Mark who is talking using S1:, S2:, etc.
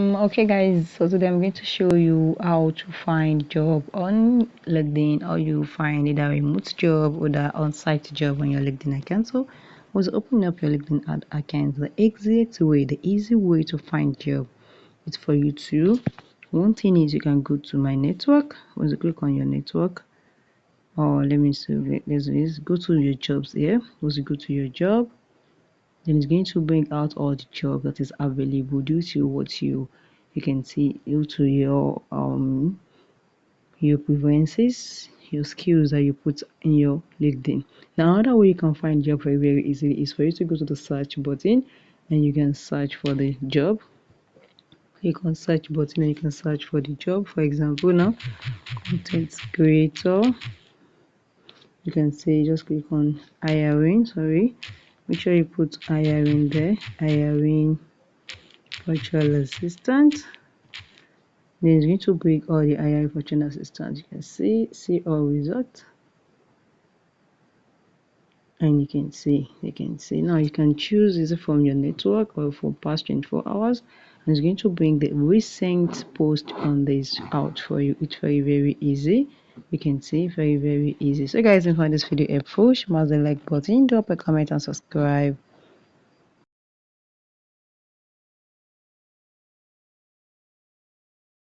S1: Okay guys, so today I'm going to show you how to find job on LinkedIn, how you find either a remote job or the on-site job on your LinkedIn account. So once you open up your LinkedIn ad account, the easy way to find job is for you to, one thing is you can go to my network. Once you click on your network, or let me see, let's go to your jobs here. Once you go to your job, then it's going to bring out all the job that is available due to what you can see, due to your preferences, your skills that you put in your LinkedIn. Now another way you can find job very easily is for you to go to the search button and you can search for the job. Click on search button and you can search for the job. For example, now content creator, you can say just click on hiring. Make sure you put hiring there, hiring virtual assistant. Then it's going to bring all the AI virtual assistants. You can see all results, and you can see now you can choose is it from your network or for past 24 hours, and it's going to bring the recent post on this out for you. It's very easy. You can see very easy. So guys, if you find this video helpful, smash the like button, drop a comment and subscribe.